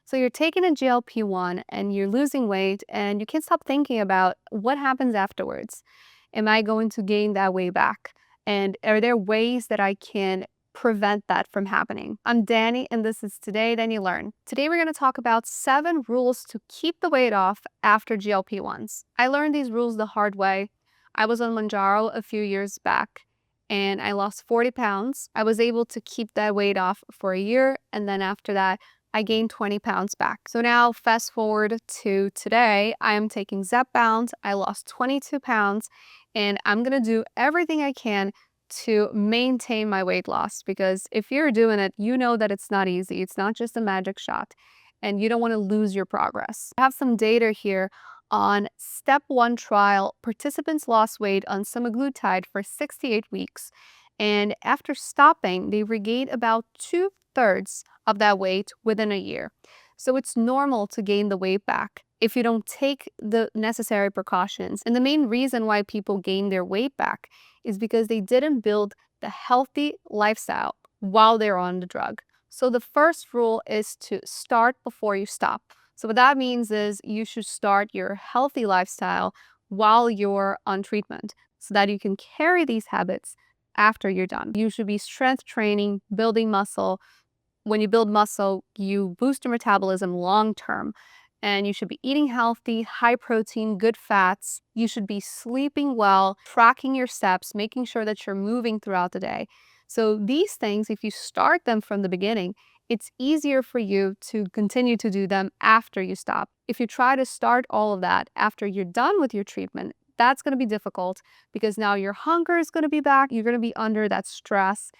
So you're taking a GLP-1 and you're losing weight and you can't stop thinking about what happens afterwards. Am I going to gain that weight back? And are there ways that I can prevent that from happening? I'm Danny and this is Today Then You Learn. Today we're going to talk about 7 rules to keep the weight off after GLP-1s. I learned these rules the hard way. I was on Mounjaro a few years back and I lost 40 pounds. I was able to keep that weight off for a year, and then after that I gained 20 pounds back. So now fast forward to today, I am taking Zepbound. I lost 22 pounds and I'm gonna do everything I can to maintain my weight loss, because if you're doing it, you know that it's not easy. It's not just a magic shot and you don't want to lose your progress. I have some data here on step 1 trial. Participants lost weight on semaglutide for 68 weeks. And after stopping, they regained about 2/3 of that weight within a year. So it's normal to gain the weight back if you don't take the necessary precautions. And the main reason why people gain their weight back is because they didn't build the healthy lifestyle while they're on the drug. So the first rule is to start before you stop. So what that means is you should start your healthy lifestyle while you're on treatment so that you can carry these habits after you're done. You should be strength training, building muscle. When you build muscle, you boost your metabolism long term. And you should be eating healthy, high protein, good fats. You should be sleeping well, tracking your steps, making sure that you're moving throughout the day. So these things, if you start them from the beginning, it's easier for you to continue to do them after you stop. If you try to start all of that after you're done with your treatment, that's going to be difficult because now your hunger is going to be back. You're going to be under that stress.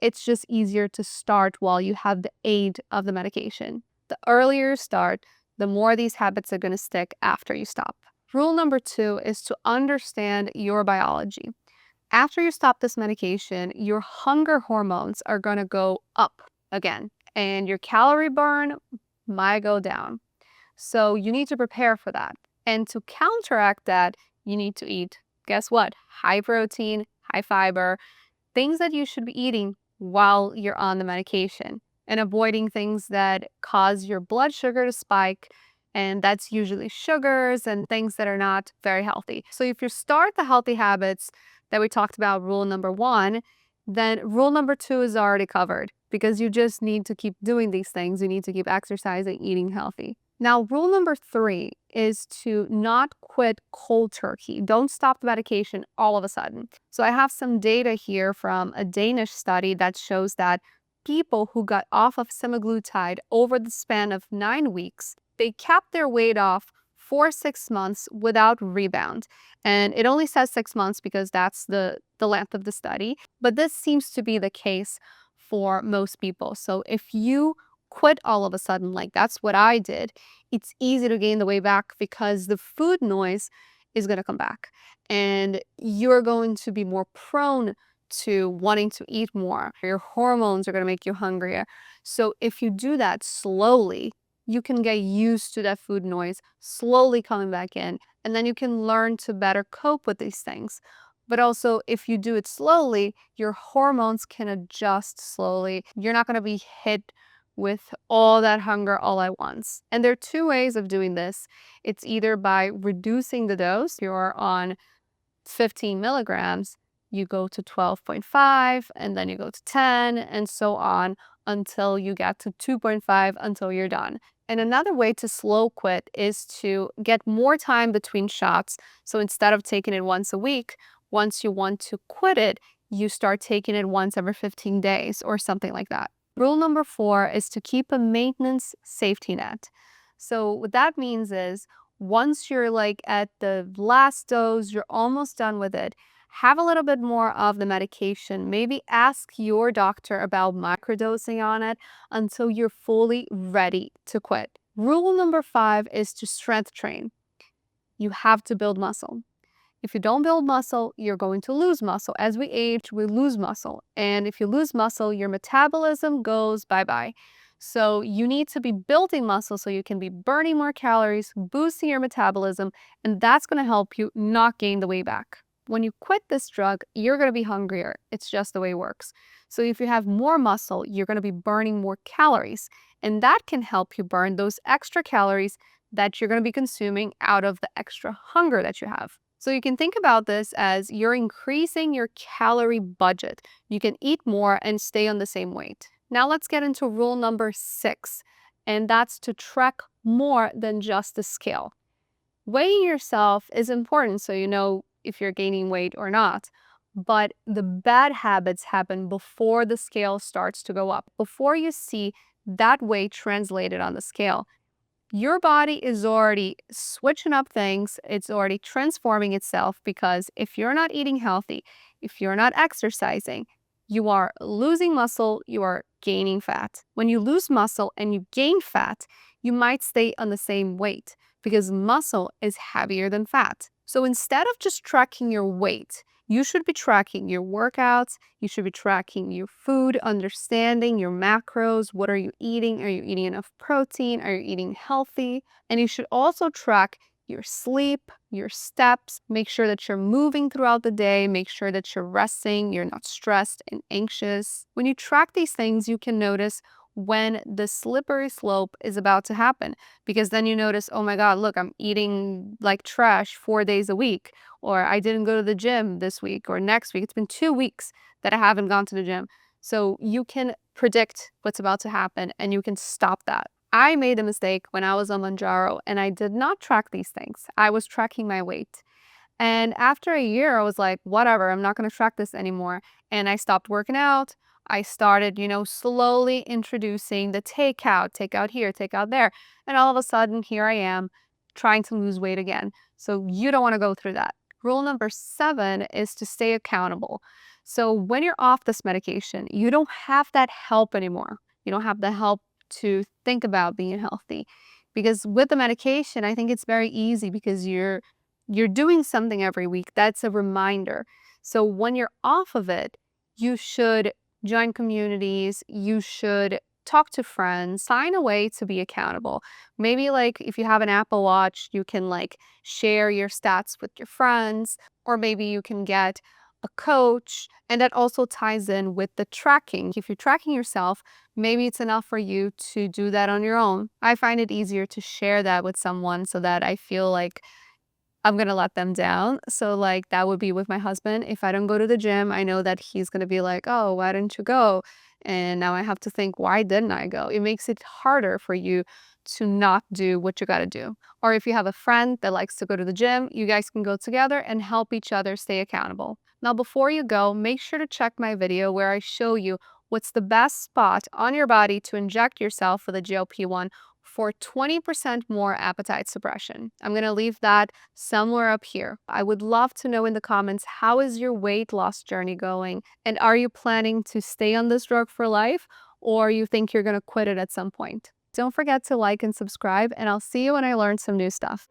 It's just easier to start while you have the aid of the medication. The earlier you start, the more these habits are going to stick after you stop. Rule number 2 is to understand your biology. After you stop this medication, your hunger hormones are going to go up again, and your calorie burn might go down. So you need to prepare for that. And to counteract that, you need to eat, guess what? High protein, high fiber, things that you should be eating while you're on the medication, and avoiding things that cause your blood sugar to spike. And that's usually sugars and things that are not very healthy. So if you start the healthy habits that we talked about, rule number 1, then rule number 2 is already covered because you just need to keep doing these things. You need to keep exercising, eating healthy. Now, rule number 3 is to not quit cold turkey. Don't stop the medication all of a sudden. So I have some data here from a Danish study that shows that people who got off of semaglutide over the span of 9 weeks, they kept their weight off for 6 months without rebound. And it only says 6 months because that's the length of the study. But this seems to be the case for most people. So if you quit all of a sudden, like that's what I did, it's easy to gain the weight back because the food noise is going to come back and you're going to be more prone to wanting to eat more. Your hormones are going to make you hungrier. So if you do that slowly, you can get used to that food noise slowly coming back in, and then you can learn to better cope with these things. But also, if you do it slowly, your hormones can adjust slowly. You're not going to be hit with all that hunger all at once. And there are 2 ways of doing this. It's either by reducing the dose. If you're on 15 milligrams, you go to 12.5, and then you go to 10, and so on until you get to 2.5 until you're done. And another way to slow quit is to get more time between shots. So instead of taking it once a week, once you want to quit it, you start taking it once every 15 days or something like that. Rule number 4 is to keep a maintenance safety net. So what that means is once you're like at the last dose, you're almost done with it, have a little bit more of the medication. Maybe ask your doctor about microdosing on it until you're fully ready to quit. Rule number 5 is to strength train. You have to build muscle. If you don't build muscle, you're going to lose muscle. As we age, we lose muscle. And if you lose muscle, your metabolism goes bye-bye. So you need to be building muscle so you can be burning more calories, boosting your metabolism, and that's going to help you not gain the weight back. When you quit this drug, you're going to be hungrier. It's just the way it works. So if you have more muscle, you're going to be burning more calories. And that can help you burn those extra calories that you're going to be consuming out of the extra hunger that you have. So you can think about this as you're increasing your calorie budget. You can eat more and stay on the same weight. Now let's get into rule number 6, and that's to track more than just the scale. Weighing yourself is important so you know if you're gaining weight or not. But the bad habits happen before the scale starts to go up, before you see that weight translated on the scale. Your body is already switching up things. It's already transforming itself because if you're not eating healthy, if you're not exercising, you are losing muscle, you are gaining fat. When you lose muscle and you gain fat, you might stay on the same weight because muscle is heavier than fat. So instead of just tracking your weight, you should be tracking your workouts, you should be tracking your food, understanding your macros. What are you eating? Are you eating enough protein? Are you eating healthy? And you should also track your sleep, your steps. Make sure that you're moving throughout the day. Make sure that you're resting, you're not stressed and anxious. When you track these things, you can notice when the slippery slope is about to happen, because then you notice, oh my God, look, I'm eating like trash 4 days a week, or I didn't go to the gym this week or next week. It's been 2 weeks that I haven't gone to the gym. So you can predict what's about to happen and you can stop that. I made a mistake when I was on Mounjaro and I did not track these things. I was tracking my weight. And after a year, I was like, whatever, I'm not going to track this anymore. And I stopped working out. I started, slowly introducing the takeout here, takeout there. And all of a sudden, here I am trying to lose weight again. So you don't want to go through that. Rule number 7 is to stay accountable. So when you're off this medication, you don't have that help anymore. You don't have the help to think about being healthy. Because with the medication, I think it's very easy because you're doing something every week. That's a reminder. So when you're off of it, you should join communities. You should talk to friends, sign away to be accountable. Maybe like if you have an Apple Watch, you can like share your stats with your friends, or maybe you can get a coach. And that also ties in with the tracking. If you're tracking yourself, maybe it's enough for you to do that on your own. I find it easier to share that with someone so that I feel like I'm gonna let them down. So like that would be with my husband. If I don't go to the gym, I know that he's gonna be like, oh, why didn't you go? And now I have to think, why didn't I go? It makes it harder for you to not do what you gotta do. Or if you have a friend that likes to go to the gym, you guys can go together and help each other stay accountable. Now, before you go, make sure to check my video where I show you what's the best spot on your body to inject yourself with a GLP-1 for 20% more appetite suppression. I'm going to leave that somewhere up here. I would love to know in the comments, how is your weight loss journey going? And are you planning to stay on this drug for life, or you think you're going to quit it at some point? Don't forget to like and subscribe, and I'll see you when I learn some new stuff.